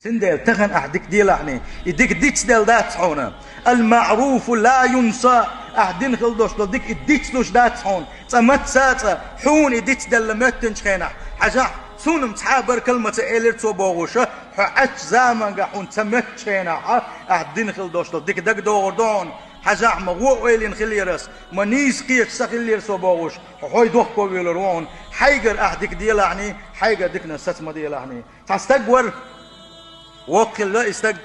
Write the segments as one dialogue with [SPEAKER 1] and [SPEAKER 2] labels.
[SPEAKER 1] تندل تغن أحدك ديلعني يديك ديتس دل دات حونا المعروف لا ينسى أحدين خلدوش ديك الديتس لوش دات حون تمت ساتا حون يديتس دل لمتنش خينا حاجة سونم تحابر كلمة إليرتو بوغوشة حق زامن حون تمت خينا أحدين خلدوش ديك دك دوردون حاجة مغوء إلين خليرس منيس قيش سخلير صباغوش حوي دوخ كوبيلرون حيقر أحدك ديلعني حيقر ديكنا ستما ديلعني تستقور وقل لا استق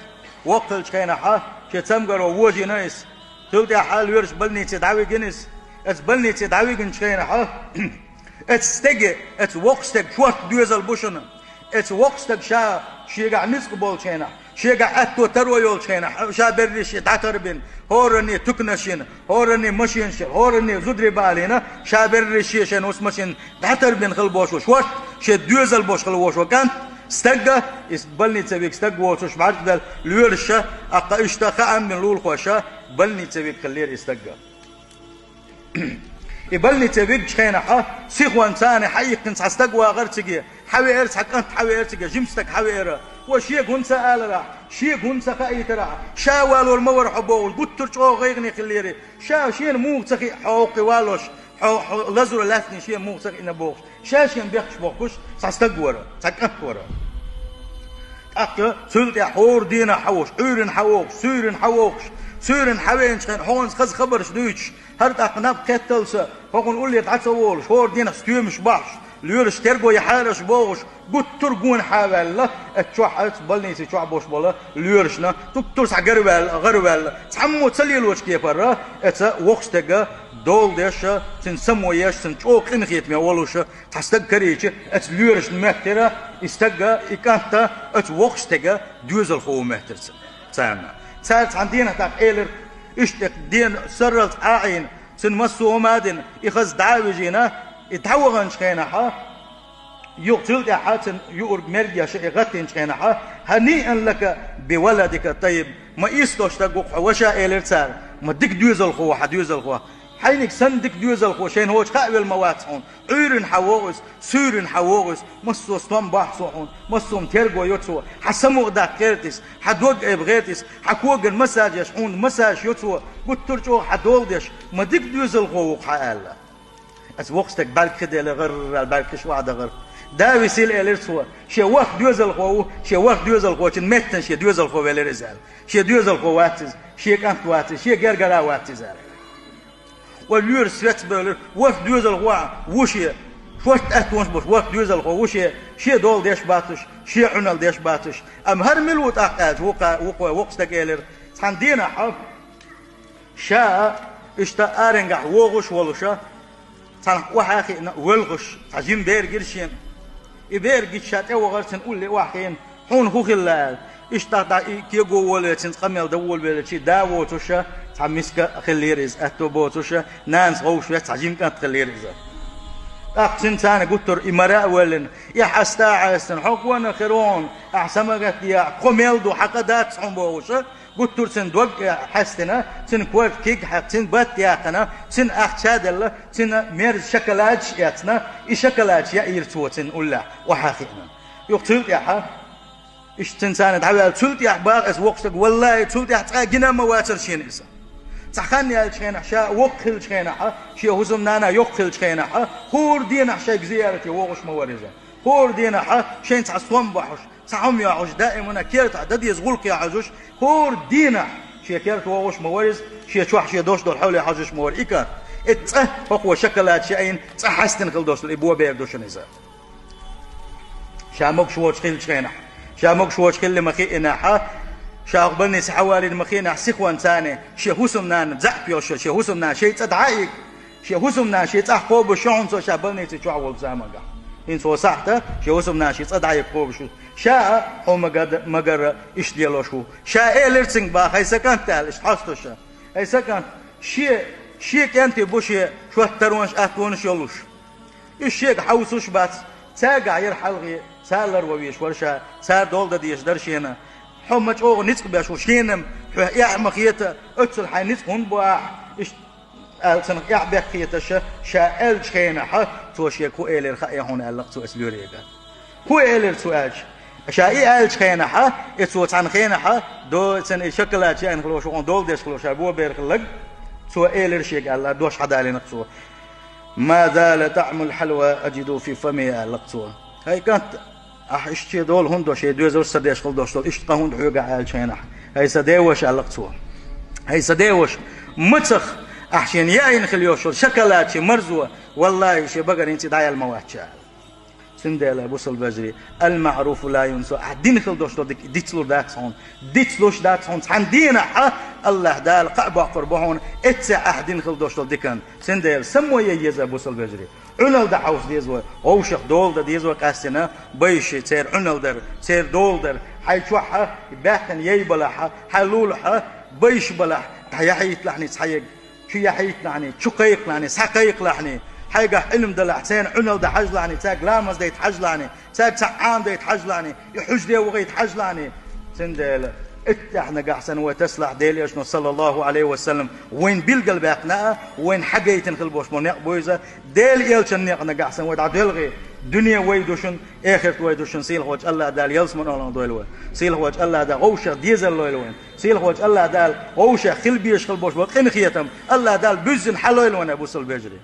[SPEAKER 1] وقل شكينا حا شتمقر ووجي نايس تلتي حال ويرش بلني تدعوي جنس بلني تدعوي جن شكينا حا اتستق اتوقستق شوات دوزل بوشنا اتوقستق شا شيقع نسق بول شينا شيقع أتو ترويول شينا شا بريش تعتربين هورني تكنشين هورني مشينش هورني زدري بالينا شا بريش شين وسمشين تعتربين خلبوش وشوات شي دوزل بوش خلبوش وكان استقى بلني تبيك استق وشوش بعد ذا لورشة أقا اشتاق من لول خوشة بلني تبيك خلير استقى يبلني تبيك شينا حا سيخوان ثاني حيك نس استقوا غير تجي حوي إرس حق أنت حوي إرس تجي جمستك حوي إرس وشيء هنسا آل راح شيء هنسا خايت راح شاوال والمور حبول قطر شو غيرني خليري شيء مو تخي حوقي والوش لزر لثني شيء مو تخي نبوخ شيء بيخش بوخش استقوا تكفورا أكتر سلت يا حور دينا حوش عيرن حوش سيرن حوش سيرن حوين شين هونس خز خبرش دوتش هرت أقناب كتلسا هون قول لي تعتول حور دينا ستيمش باش ليرش ترجو يحارش بوش قد ترجون حاول اتشوح بلني تشوح بوش بلا ليرشنا تكترس غربال تحمو تسلي الوش كيفرة ات وقتك دول ديش تنسمو يش تنشوق انخيت مي اولوش تستق كريش ات ليرش مهترة استقى اكانتا ات وقتك دوزل خو مهترس تاعنا تاعت عندنا تاع ايلر اشتك دين سرلت عاين تنمسو مادن يخز دعاوجينا يتحوغن شخينا حا يقتل يا حاتن يورج مرجع شيء غتين شخينا حا هنيئا لك بولدك طيب ما يستوش تقوق وشا إلرتار ما ديك دوزل خو حدوزل خو حينك سندك دوزل خو شين هوش خاوي المواتحون عيرن حوغس سيرن حوغس مصو ستوم باحصوحون مصوم تيرغو يوتسو حسمو غدا كيرتس حدوق ابغيتس حكوغ المساج يشحون مساج يوتسو قلت ترجو حدولدش ما ديك دوزل خو حالا وقتك بالك كده لغير بالك شو عاد غير دا وسيل إليرسوا شيء وقت دوزل خو شيء وقت دوزل خو تن متن شيء دوزل خو إليرزال شيء دوزل خو واتز شيء كانت واتز شيء جرجرا واتز واليور سويت بيلر وقت دوزل خو وشي وقت أتونس بس وقت دوزل خو وشي شيء دول ديش باتش شيء عنل ديش باتش أم هرملوت أقاد وقتك إلير عندنا حب شاء اشتأرنجح وغش ولشة صار وحاخي ولغش عجيم بير قرشين يبير قشات أو غرسن قول لي واحين حون هو خلال اشتغل كيجو ولا تنقمل دول ولا شيء داو توشة تعمسك خليرز أتوبو توشة نانس غوش بس عجيم كانت خليرز أقسم ثاني قطر إمراء ولن يا حستا عسن حقونا خيرون أحسن ما قلت يا قميل دو حقدات حنبوشة قطر سن دوق حستنا سن كويف كيك حق سن بات ياتنا سن أخشاد الله سن مير شكلاج ياتنا إشكلاج يا إيرتو سن أولا وحاخينا يقتل يا ح إيش تنسان تعال تلت يا باق أس وقتك والله تلت يا تجينا مواتر شين إسا تخني على شين شاء وقل شين ح شيء هزم نانا يقل شين ح هور دينا شيء زيارتي وغش موارزة هور دينا ح شين تعصوم بحش صحهم يا عش دائما كيرت عدد يزغلق يا عجوش هور دينا شيء كيرت وغش موارز شيء شوح شيء دوش دور حول حجوش موار إيكا اتأه هو شكلات شيئين تحستن خل دوش الإبوة بير دوش نزار شاموك شوش خل شين شاموك شوش خل مخي إناحة شاقبلني سحوالي المخينا سخوان ثاني شيء هسمنا زحف يوش شيء هسمنا شيء تدعيك شيء هسمنا شيء تحقوب شون سو شابلني تشعول زامنك إن سو صحته شيء هسمنا شيء تدعيك قوب شو شاء هو مجر إيش ديالو شو شاء إلرسنج با هاي سكان تال إيش حصته شاء هاي سكان شيء كانت بوشي شو ترونش أتونش يلوش الشيء حوسوش بس تاجع يرحلغي سالر ويش ورشة سال دولة ديش درشينا حمج أو نسق بيشو شينم يا مخيته أتصل حي نسق هون بوا إيش سنة يا بخيته شاء شينا ح توشي كو إلر خايا هون علق تو أسلوريجا كو إلر سواج شائي آل خينا ح اتسوت عن خينا ح دو سن شكلات شان خلوش وقون دول ديش خلوش أبوه بيرك لق سو إيلر شيك الله دوش حدا لي نقصوه ما زال طعم الحلوى أجد في فمي لقصوه هاي كانت اشتي دول هندو شي دوزو سديش خل دوش دول اشتقا هند حوقا آل خينا هاي سديوش لقصوه هاي سديوش متخ أحشين ياين خليوش شكلات شي مرزوه والله شي بقر انت دايا الموات شال سندل بوصل بجري المعروف لا ينسى دين خل دوش ديك ديتلو داكسون ديتلوش داكسون عندنا ح الله دال قعبه قربون اتسع احدين خل دوش ديكن سندل سمو ييزا بوصل بجري عنل دا حوس ديزو او شخ دول دا ديزو قاسنا بيش تير عنل در تير دول در حي شوحه باحن ييبلح حلولح بيش بلح حيحيت لحني صحيق شو يحيت لحني شقيق لحني سحقيق لحني حيقة علم دلع سين عنل دا حجلاني تاق لامز دا يتحجلاني تاق سعان دا يتحجلاني يحج دي وغي يتحجلاني سندل اتحنا قحسن وتسلح ديلي اشنو صلى الله عليه وسلم وين بالقلب اقناء وين حقيتن خلبوش منيق بويزة ديل يلشن نيقنا قحسن ودع دلغي دنيا ويدوشن اخرت ويدوشن سيل خوش الله دال يلس من الله دويلوين سيل خوش الله دال غوشة ديزل لويلوين سيل خوش الله دال غوشة خلبيش خلبوش بقين خيتم الله دال بزن حلويلوين ابو سلبجري